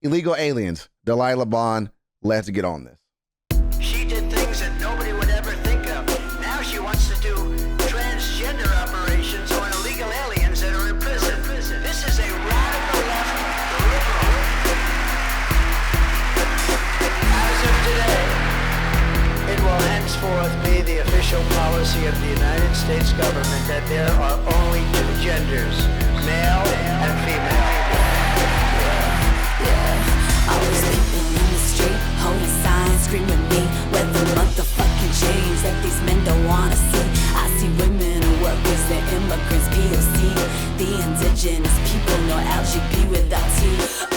Illegal aliens. Delilah Bon, let's get on this. She did things that nobody would ever think of. Now she wants to do transgender operations on illegal aliens that are in prison. This is a radical left liberal. As of today, it will henceforth be the official policy of the United States government that there are only two genders, male and female. Always people in the street holding signs, screaming me with the motherfucking change that these men don't wanna see. I see women and workers, the immigrants, POC, the indigenous people, no LGB without T.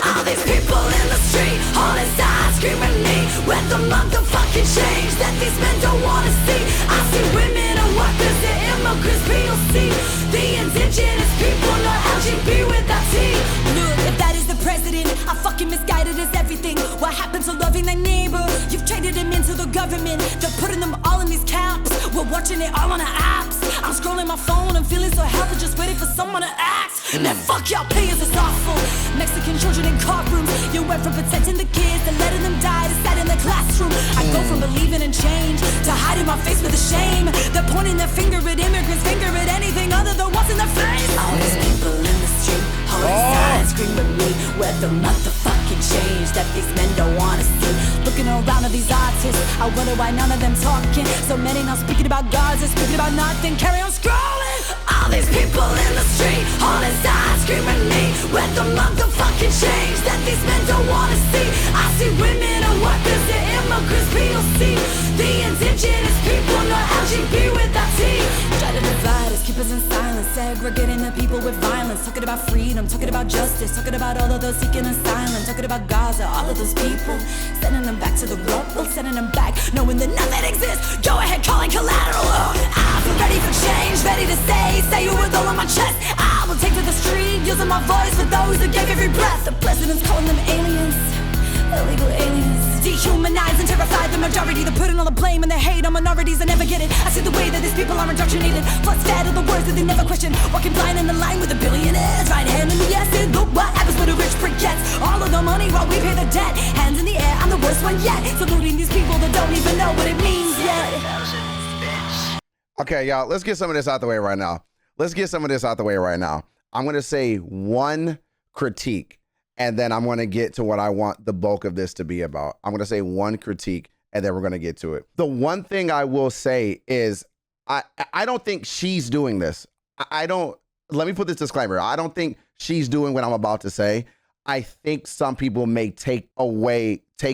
All these people in the street holding signs, screaming me with the motherfucking change that these men don't wanna see. I see women and workers, the immigrants, POC, the indigenous people, no LGB without T. Look, if that is the president, I fucking misguided as everything. What happened to loving thy neighbor? You've traded him into the government. They're putting them all in these camps. We're watching it all on the apps. I'm scrolling my phone and feeling so helpless, just waiting for someone to act. And then fuck y'all payers, it's awful. Mexican children in courtrooms. You went from protecting the kids and letting them die to sat in the classroom. I go from believing in change to hiding my face with a shame. They're pointing their finger at immigrants, finger at anything other than what's in their face. All these people in the street holding signs, screaming me with the motherfucking change that these men don't wanna see. Looking around at these artists, I wonder why none of them talking. So many not speaking about gods and speaking about nothing. Carry on scrolling. All these people in the street holding signs, screaming me with the motherfucking change that these men don't wanna see. I see women and workers, the immigrants, POC, the indigenous people, no LGB without T. Try to divide us, keep us in silence, segregating the people with violence. Talking about freedom, talking about justice, talking about all of those seeking asylum, talking about Gaza, all of those people, sending them back to the rubble, sending them back, knowing that nothing exists. Go ahead, calling collateral. I'm ready for change, ready to say it with all on my chest. I will take to the street, using my voice for those that gave every breath. The president's calling them aliens, illegal aliens. Dehumanize and terrify the majority. They're putting all the blame and the hate on minorities. I never get it. I see the way that these people are indoctrinated. Plus fed of the words that they never question. Walking blind in the line with the billionaires. Right hand in the yes and look what happens when a rich prick gets all of the money while we pay the debt. Hands in the air, I'm the worst one yet. Saluting these people that don't even know what it means yet. Okay, y'all, let's get some of this out the way right now. I'm going to say one critique, and then I'm going to get to what I want the bulk of this to be about. I'm going to say one critique, and then we're going to get to it. The one thing I will say is I don't think she's doing this. Let me put this disclaimer. I don't think she's doing what I'm about to say. I think some people may take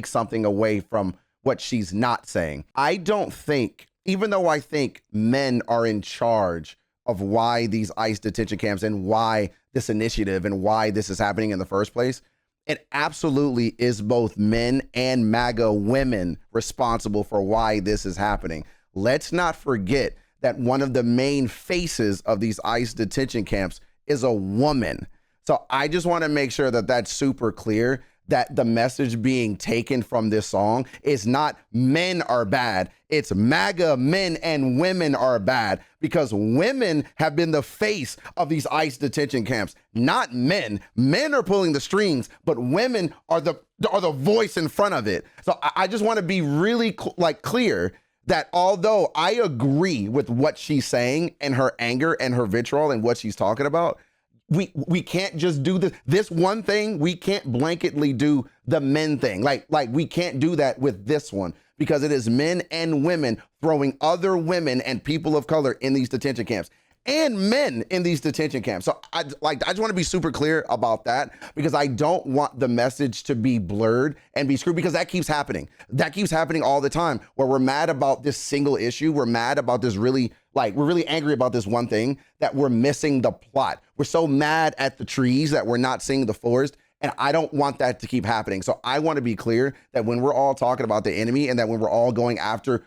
something away from what she's not saying. I don't think, even though I think men are in charge of why these ICE detention camps and why this initiative and why this is happening in the first place, it absolutely is both men and MAGA women responsible for why this is happening. Let's not forget that one of the main faces of these ICE detention camps is a woman. So I just want to make sure that that's super clear, that the message being taken from this song is not men are bad. It's MAGA men and women are bad, because women have been the face of these ICE detention camps, not men. Men are pulling the strings, but women are the voice in front of it. So I just want to be really clear that although I agree with what she's saying and her anger and her vitriol and what she's talking about, we can't just do this one thing. We can't blanketly do the men thing. Like we can't do that with this one, because it is men and women throwing other women and people of color in these detention camps and men in these detention camps. So I just want to be super clear about that, because I don't want the message to be blurred and be screwed, because that keeps happening. That keeps happening all the time, where we're mad about this single issue. We're mad about this we're really angry about this one thing, that we're missing the plot. We're so mad at the trees that we're not seeing the forest. And I don't want that to keep happening. So I want to be clear that when we're all talking about the enemy, and that when we're all going after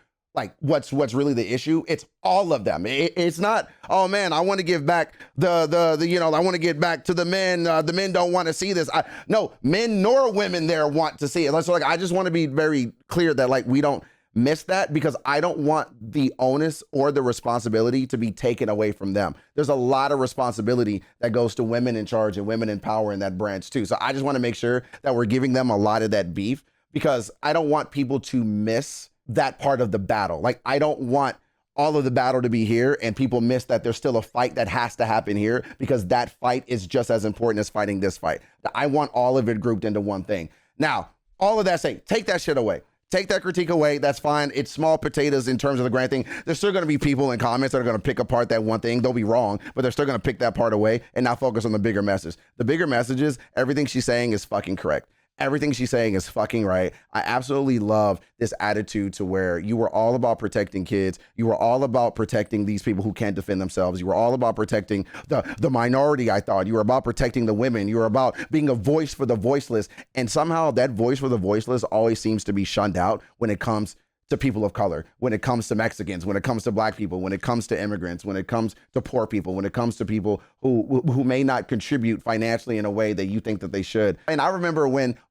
what's really the issue, it's all of them. It's not, oh man, I want to give back I want to get back to the men. The men don't want to see this. No, men nor women there want to see it. So I just want to be very clear that we don't, miss that because I don't want the onus or the responsibility to be taken away from them. There's a lot of responsibility that goes to women in charge and women in power in that branch too. So I just want to make sure that we're giving them a lot of that beef because I don't want people to miss that part of the battle. Like, I don't want all of the battle to be here and people miss that there's still a fight that has to happen here because that fight is just as important as fighting this fight. I want all of it grouped into one thing. Now, all of that saying, take that shit away. Take that critique away. That's fine. It's small potatoes in terms of the grand thing. There's still going to be people in comments that are going to pick apart that one thing. They'll be wrong, but they're still going to pick that part away and not focus on the bigger message. The bigger message is everything she's saying is fucking correct. Everything she's saying is fucking right. I absolutely love this attitude to where you were all about protecting kids. You were all about protecting these people who can't defend themselves. You were all about protecting the minority, I thought. You were about protecting the women. You were about being a voice for the voiceless. And somehow that voice for the voiceless always seems to be shunned out when it comes to people of color, when it comes to Mexicans, when it comes to Black people, when it comes to immigrants, when it comes to poor people, when it comes to people who may not contribute financially in a way that you think that they should. And I remember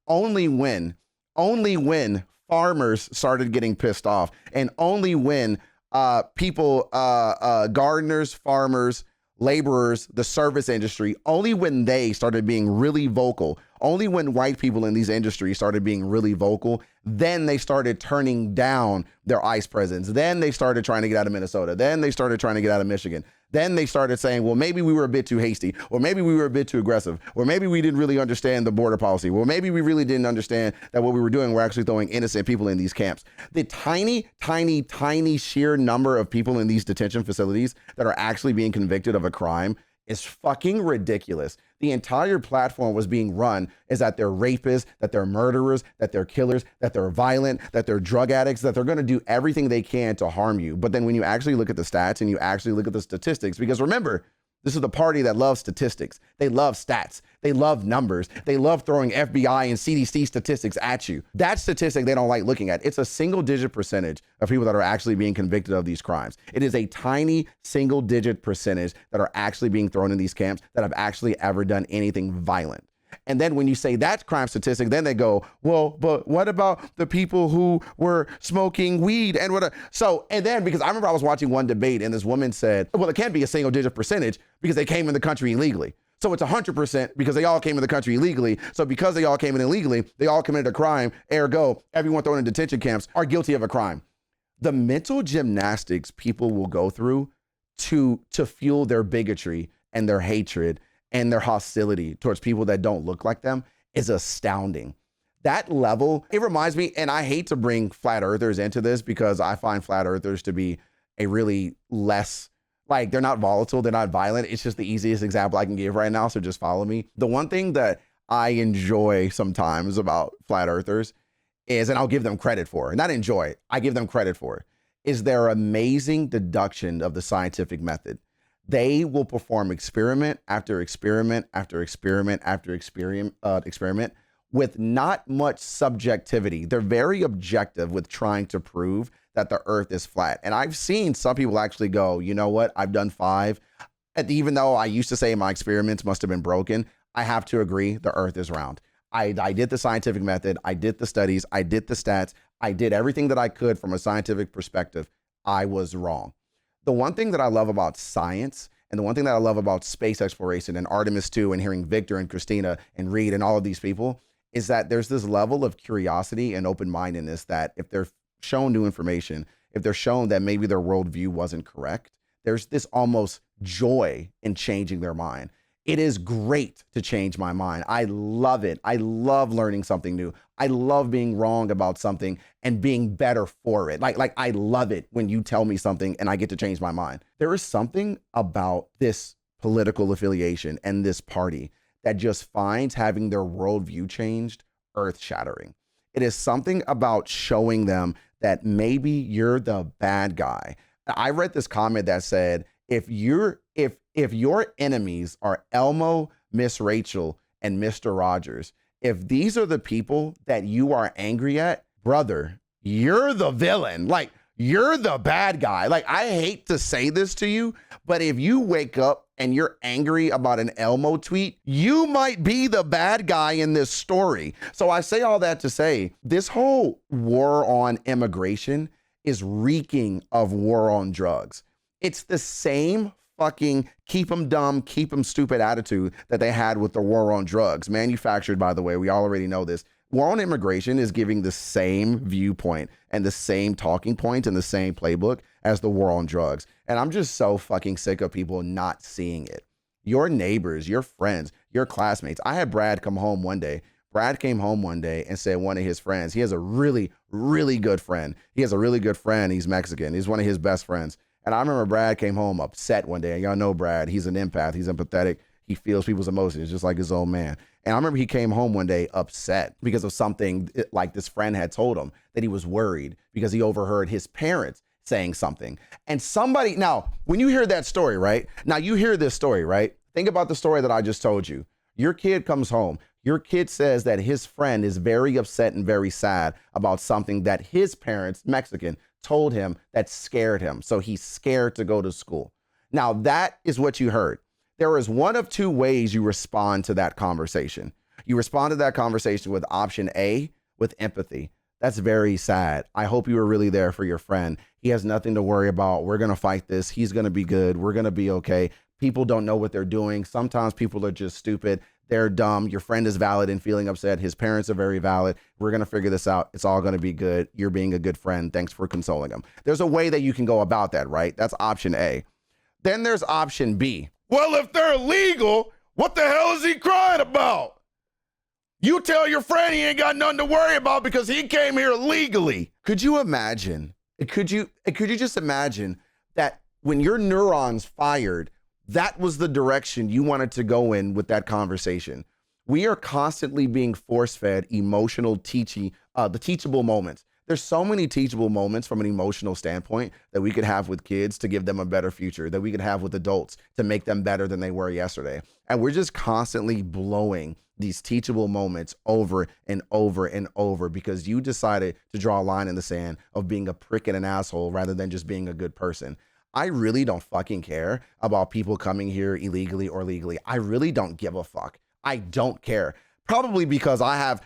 only when farmers started getting pissed off, and only when people, gardeners, farmers, laborers, the service industry, only when they started being really vocal, only when white people in these industries started being really vocal, then they started turning down their ICE presence. Then they started trying to get out of Minnesota. Then they started trying to get out of Michigan. Then they started saying, well, maybe we were a bit too hasty, or maybe we were a bit too aggressive, or maybe we didn't really understand the border policy. Well, maybe we really didn't understand that what we were doing, we're actually throwing innocent people in these camps. The tiny, tiny, tiny sheer number of people in these detention facilities that are actually being convicted of a crime is fucking ridiculous. The entire platform was being run is that they're rapists, that they're murderers, that they're killers, that they're violent, that they're drug addicts, that they're going to do everything they can to harm you. But then when you actually look at the stats and you actually look at the statistics, because remember, this is the party that loves statistics. They love stats. They love numbers. They love throwing FBI and CDC statistics at you. That statistic they don't like looking at. It's a single-digit percentage of people that are actually being convicted of these crimes. It is a tiny single-digit percentage that are actually being thrown in these camps that have actually ever done anything violent. And then when you say that's crime statistic, then they go, well, but what about the people who were smoking weed and what? And then because I remember I was watching one debate and this woman said, well, it can't be a single digit percentage because they came in the country illegally. So it's 100% because they all came in the country illegally. So because they all came in illegally, they all committed a crime. Ergo, everyone thrown in detention camps are guilty of a crime. The mental gymnastics people will go through to fuel their bigotry and their hatred and their hostility towards people that don't look like them is astounding. That level, it reminds me, and I hate to bring flat earthers into this because I find flat earthers to be a really less, like, they're not volatile, they're not violent. It's just the easiest example I can give right now, so just follow me. The one thing that I enjoy sometimes about flat earthers is, and I'll give them credit for, not enjoy, I give them credit for, is their amazing deduction of the scientific method. They will perform experiment after experiment after experiment after experiment with not much subjectivity. They're very objective with trying to prove that the earth is flat. And I've seen some people actually go, you know what, I've done 5. And even though I used to say my experiments must have been broken, I have to agree the earth is round. I did the scientific method. I did the studies. I did the stats. I did everything that I could from a scientific perspective. I was wrong. The one thing that I love about science and the one thing that I love about space exploration and Artemis 2 and hearing Victor and Christina and Reed and all of these people is that there's this level of curiosity and open-mindedness that if they're shown new information, if they're shown that maybe their worldview wasn't correct, there's this almost joy in changing their mind. It is great to change my mind. I love it. I love learning something new. I love being wrong about something and being better for it. Like I love it when you tell me something and I get to change my mind. There is something about this political affiliation and this party that just finds having their worldview changed earth-shattering. It is something about showing them that maybe you're the bad guy. I read this comment that said, if your enemies are Elmo, Miss Rachel, and Mr. Rogers, if these are the people that you are angry at, brother, you're the villain. Like, you're the bad guy. Like, I hate to say this to you, but if you wake up and you're angry about an Elmo tweet, you might be the bad guy in this story. So I say all that to say, this whole war on immigration is reeking of war on drugs. It's the same fucking keep them dumb, keep them stupid attitude that they had with the war on drugs. Manufactured, by the way, we already know this. War on immigration is giving the same viewpoint and the same talking points and the same playbook as the war on drugs. And I'm just so fucking sick of people not seeing it. Your neighbors, your friends, your classmates. I had Brad come home one day. Brad came home one day and said one of his friends, he has a really, really good friend. He has a really good friend. He's Mexican. He's one of his best friends. And I remember Brad came home upset one day. And y'all know Brad. He's an empath. He's empathetic. He feels people's emotions just like his old man. And I remember he came home one day upset because of something like this friend had told him, that he was worried because he overheard his parents saying something. And somebody, now, when you hear that story, right? Now you hear this story, right? Think about the story that I just told you. Your kid comes home. Your kid says that his friend is very upset and very sad about something that his parents, Mexican, told him that scared him. So he's scared to go to school. Now that is what you heard. There is one of two ways you respond to that conversation. You respond to that conversation with option A, with empathy. That's very sad. I hope you were really there for your friend. He has nothing to worry about. We're going to fight this. He's going to be good. We're going to be okay. People don't know what they're doing. Sometimes people are just stupid. They're dumb. Your friend is valid in feeling upset. His parents are very valid. We're going to figure this out. It's all going to be good. You're being a good friend. Thanks for consoling him. There's a way that you can go about that, right? That's option A. Then there's option B. Well, if they're illegal, what the hell is he crying about? You tell your friend he ain't got nothing to worry about because he came here legally. Could you imagine? Could you just imagine that when your neurons fired, that was the direction you wanted to go in with that conversation? We are constantly being force-fed emotional the teachable moments. There's so many teachable moments from an emotional standpoint that we could have with kids to give them a better future, that we could have with adults to make them better than they were yesterday. And we're just constantly blowing these teachable moments over and over and over because you decided to draw a line in the sand of being a prick and an asshole rather than just being a good person. I really don't fucking care about people coming here illegally or legally. I really don't give a fuck. I don't care. Probably because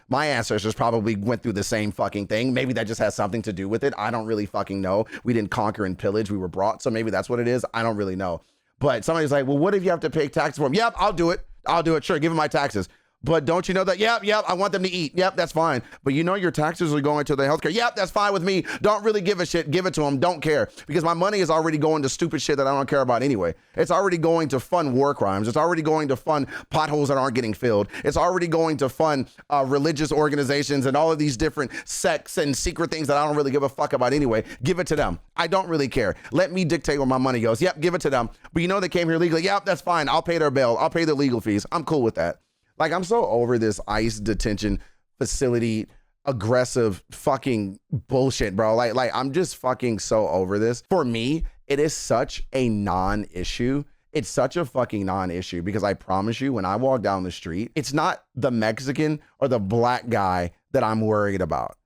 my ancestors probably went through the same fucking thing. Maybe that just has something to do with it. I don't really fucking know. We didn't conquer and pillage. We were brought. So maybe that's what it is. I don't really know. But somebody's like, well, what if you have to pay taxes for them? Yep, I'll do it. Sure, give them my taxes. But don't you know that? Yep, I want them to eat. Yep, that's fine. But you know your taxes are going to the healthcare. Yep, that's fine with me. Don't really give a shit. Give it to them. Don't care. Because my money is already going to stupid shit that I don't care about anyway. It's already going to fund war crimes. It's already going to fund potholes that aren't getting filled. It's already going to fund religious organizations and all of these different sects and secret things that I don't really give a fuck about anyway. Give it to them. I don't really care. Let me dictate where my money goes. Yep, give it to them. But you know they came here legally. Yep, that's fine. I'll pay their bail. I'll pay their legal fees. I'm cool with that. Like, I'm so over this ICE detention facility, aggressive fucking bullshit, bro. Like I'm just fucking so over this. For me, it is such a non-issue. It's such a fucking non-issue because I promise you, when I walk down the street, it's not the Mexican or the black guy that I'm worried about.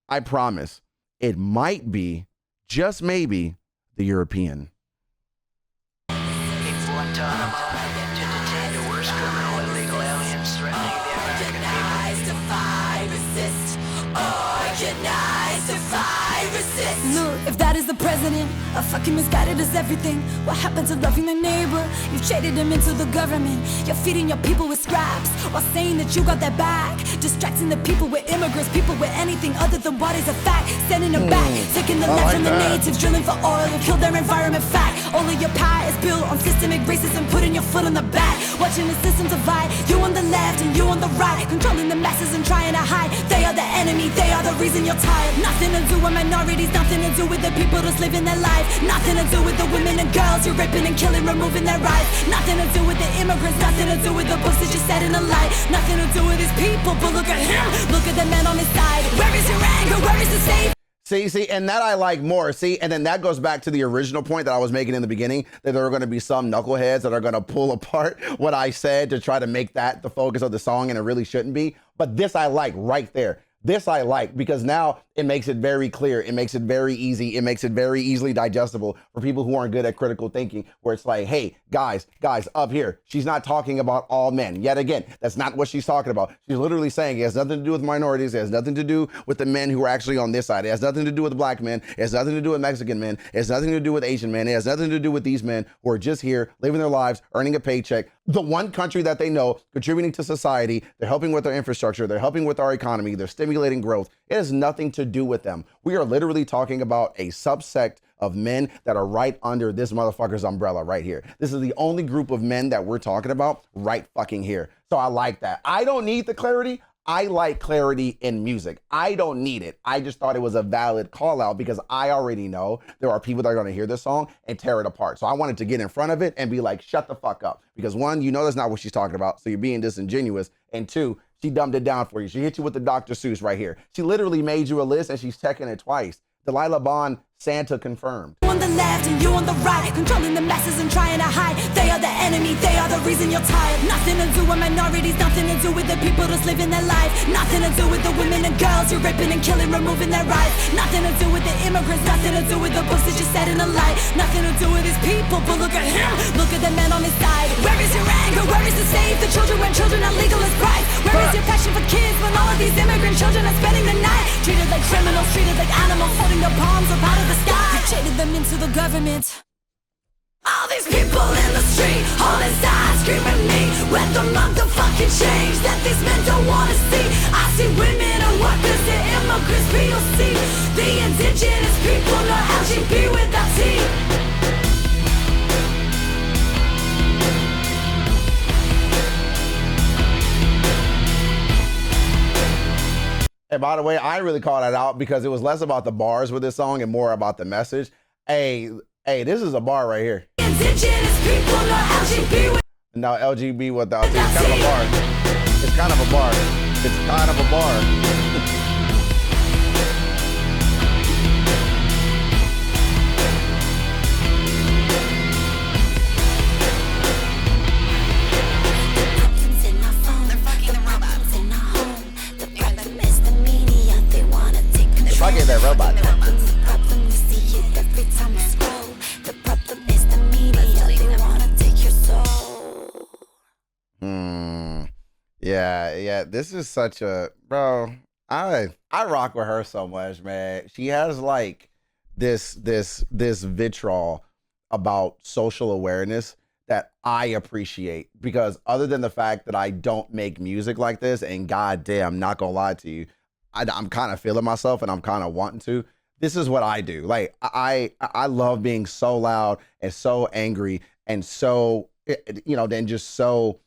I promise. It might be, just maybe, the European. Guantanamo to detain the worst criminal illegal aliens threatening the American people. Organize, defy, resist. Look, if that is the president, a fucking misguided is everything. What happened to loving the neighbor? You've traded him into the government. You're feeding your people with scraps while saying that you got their back. Distracting the people with immigrants, people with anything other than what is a fact. Sending them back, taking the land from the natives, drilling for oil and kill their environment fact. All of your power is built on systemic racism, putting your foot on the back. Watching the system divide, you on the left and you on the right. Controlling the masses and trying to hide. They are the enemy, they are the reason you're tired. Nothing to do with minorities, nothing to do with the people that's living their life. Nothing to do with the women and girls you're raping and killing, removing their rights. Nothing to do with the immigrants, nothing to do with the books that you set in the light. Nothing to do with his people, but look at him, look at the man on his side. Where is your anger, where is the safe? See, and that I like more. See, and then that goes back to the original point that I was making in the beginning, that there are going to be some knuckleheads that are going to pull apart what I said to try to make that the focus of the song, and it really shouldn't be. But this I like right there. This I like because now it makes it very clear. It makes it very easy. It makes it very easily digestible for people who aren't good at critical thinking, where it's like, hey, guys, up here, she's not talking about all men. Yet again, that's not what she's talking about. She's literally saying it has nothing to do with minorities. It has nothing to do with the men who are actually on this side. It has nothing to do with black men. It has nothing to do with Mexican men. It has nothing to do with Asian men. It has nothing to do with these men who are just here living their lives, earning a paycheck. The one country that they know, contributing to society, they're helping with their infrastructure, they're helping with our economy, they're stimulating growth. It has nothing to do with them. We are literally talking about a subsect of men that are right under this motherfucker's umbrella right here. This is the only group of men that we're talking about right fucking here. So I like that. I don't need the clarity. I like clarity in music. I don't need it. I just thought it was a valid call out because I already know there are people that are going to hear this song and tear it apart. So I wanted to get in front of it and be like, shut the fuck up. Because one, you know that's not what she's talking about, so you're being disingenuous. And two, she dumbed it down for you. She hit you with the Dr. Seuss right here. She literally made you a list and she's checking it twice. Delilah Bon, Santa confirmed. On the left and you on the right, controlling the masses and trying to hide. They are the enemy, they are the reason you're tired. Nothing to do with minorities, nothing to do with the people just living their life. Nothing to do with the women and girls you're ripping and killing, removing their rights. Nothing to do with the immigrants, nothing to do with the books that you set in the light. Nothing to do with these people, but look at him, look at the man on his side. Where is your anger, where is the save the children when children are legal as price? Where is your passion for kids when all of these immigrant children are spending the night? Treated like criminals, treated like animals, holding their palms up out of the sky. You traded them into the government. All these people in the street, holding signs, screaming me with the motherfucking change that these men don't wanna see. I see women and workers, the immigrants, POC, the indigenous people, no LGB without T. And by the way, I really called that out because it was less about the bars with this song and more about the message. Hey, this is a bar right here. Indigenous people, no LGB. No, LGB without T. It's kind of a bar. It's kind of a bar. It's kind of a bar. If I get that robot. Yeah. This is such a bro. I rock with her so much, man. She has like this vitriol about social awareness that I appreciate because other than the fact that I don't make music like this, and goddamn, not gonna lie to you, I'm kind of feeling myself and I'm kind of wanting to. This is what I do. Like I love being so loud and so angry and so, then just so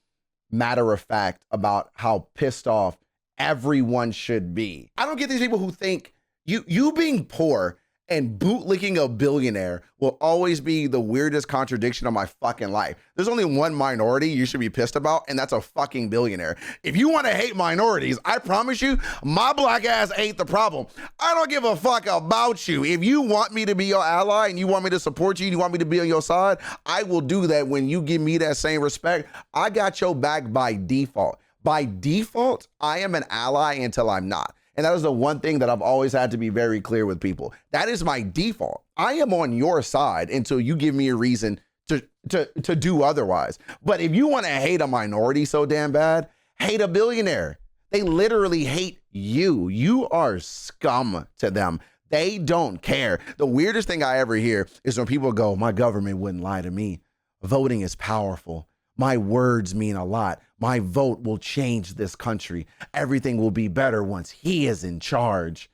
matter of fact about how pissed off everyone should be. I don't get these people who think you being poor and bootlicking a billionaire will always be the weirdest contradiction of my fucking life. There's only one minority you should be pissed about, and that's a fucking billionaire. If you want to hate minorities, I promise you, my black ass ain't the problem. I don't give a fuck about you. If you want me to be your ally and you want me to support you and you want me to be on your side, I will do that when you give me that same respect. I got your back by default. By default, I am an ally until I'm not. And that is the one thing that I've always had to be very clear with people. That is my default. I am on your side until you give me a reason to do otherwise. But if you want to hate a minority so damn bad, hate a billionaire. They literally hate you. You are scum to them. They don't care. The weirdest thing I ever hear is when people go, my government wouldn't lie to me. Voting is powerful. My words mean a lot. My vote will change this country. Everything will be better once he is in charge.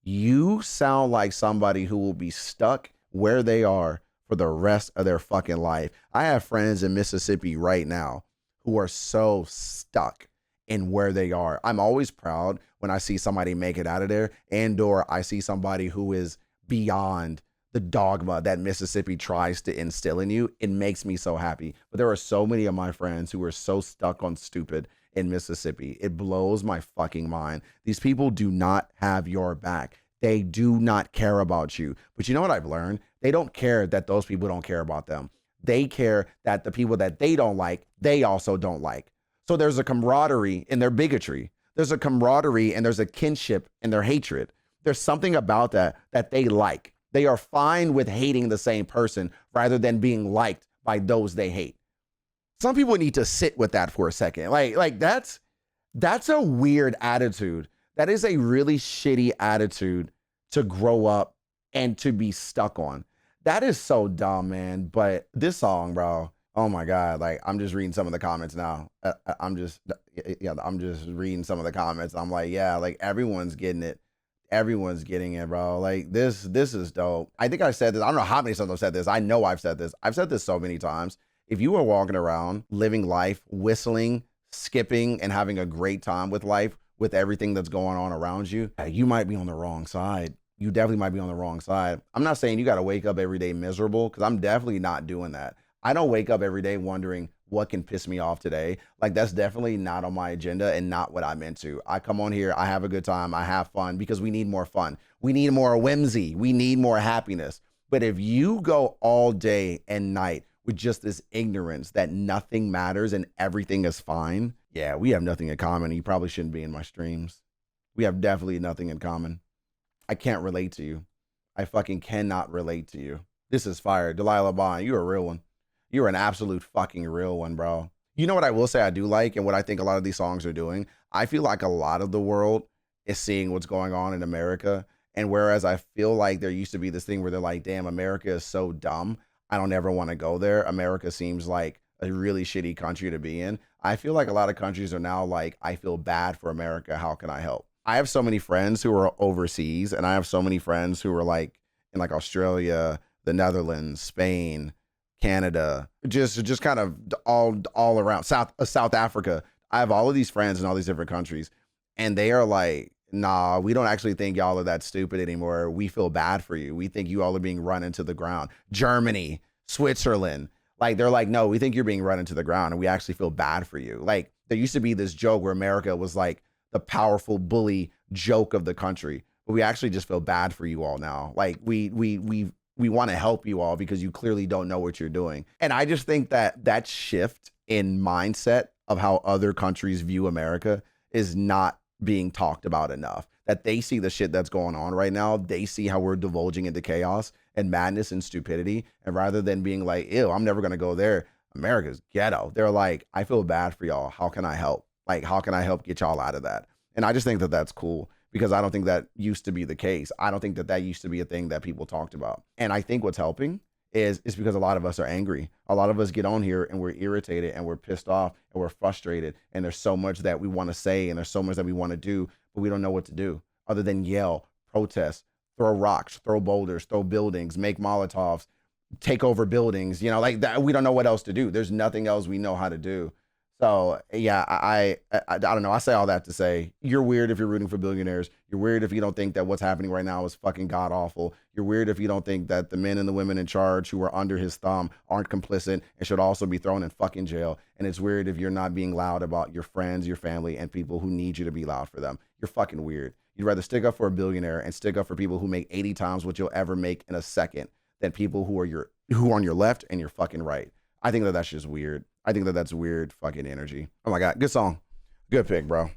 You sound like somebody who will be stuck where they are for the rest of their fucking life. I have friends in Mississippi right now who are so stuck in where they are. I'm always proud when I see somebody make it out of there and/or I see somebody who is beyond the dogma that Mississippi tries to instill in you. It makes me so happy. But there are so many of my friends who are so stuck on stupid in Mississippi. It blows my fucking mind. These people do not have your back. They do not care about you. But you know what I've learned? They don't care that those people don't care about them. They care that the people that they don't like, they also don't like. So there's a camaraderie in their bigotry. There's a camaraderie and there's a kinship in their hatred. There's something about that they like. They are fine with hating the same person rather than being liked by those they hate. Some people need to sit with that for a second. Like that's a weird attitude. That is a really shitty attitude to grow up and to be stuck on. That is so dumb, man. But this song, bro, oh my God. Like, I'm just reading some of the comments now. I'm just reading some of the comments. I'm like, yeah, like everyone's getting it. Everyone's getting it, bro. Like this is dope. I think I said this. I don't know how many times I've said this. I know I've said this. I've said this so many times. If you were walking around, living life, whistling, skipping, and having a great time with life, with everything that's going on around you, you might be on the wrong side. You definitely might be on the wrong side. I'm not saying you got to wake up every day miserable, because I'm definitely not doing that. I don't wake up every day wondering what can piss me off today. Like, that's definitely not on my agenda and not what I'm into. I come on here, I have a good time, I have fun, because we need more fun. We need more whimsy. We need more happiness. But if you go all day and night with just this ignorance that nothing matters and everything is fine, yeah, we have nothing in common. You probably shouldn't be in my streams. We have definitely nothing in common. I can't relate to you. I fucking cannot relate to you. This is fire. Delilah Bon, you're a real one. You're an absolute fucking real one, bro. You know what I will say I do like, and what I think a lot of these songs are doing? I feel like a lot of the world is seeing what's going on in America. And whereas I feel like there used to be this thing where they're like, damn, America is so dumb, I don't ever want to go there. America seems like a really shitty country to be in. I feel like a lot of countries are now like, I feel bad for America. How can I help? I have so many friends who are overseas, and I have so many friends who are like in like Australia, the Netherlands, Spain, Canada, just kind of all around South Africa. I have all of these friends in all these different countries, and they are like, nah, we don't actually think y'all are that stupid anymore. We feel bad for you. We think you all are being run into the ground. Germany, Switzerland, like they're like, no, we think you're being run into the ground, and we actually feel bad for you. Like, there used to be this joke where America was like the powerful bully joke of the country, but we actually just feel bad for you all now. Like we want to help you all because you clearly don't know what you're doing. And I just think that shift in mindset of how other countries view America is not being talked about enough. That they see the shit that's going on right now. They see how we're divulging into chaos and madness and stupidity. And rather than being like, ew, I'm never going to go there, America's ghetto, they're like, I feel bad for y'all. How can I help? Like, how can I help get y'all out of that? And I just think that that's cool, because I don't think that used to be the case. I don't think that used to be a thing that people talked about. And I think what's helping is because a lot of us are angry. A lot of us get on here and we're irritated and we're pissed off and we're frustrated. And there's so much that we want to say and there's so much that we want to do, but we don't know what to do other than yell, protest, throw rocks, throw boulders, throw buildings, make Molotovs, take over buildings, you know, like that. We don't know what else to do. There's nothing else we know how to do. So yeah, I don't know. I say all that to say, you're weird if you're rooting for billionaires. You're weird if you don't think that what's happening right now is fucking god awful. You're weird if you don't think that the men and the women in charge who are under his thumb aren't complicit and should also be thrown in fucking jail. And it's weird if you're not being loud about your friends, your family, and people who need you to be loud for them. You're fucking weird. You'd rather stick up for a billionaire and stick up for people who make 80 times what you'll ever make in a second than people who are on your left and your fucking right. I think that's just weird. I think that's weird fucking energy. Oh my God. Good song. Good pick, bro.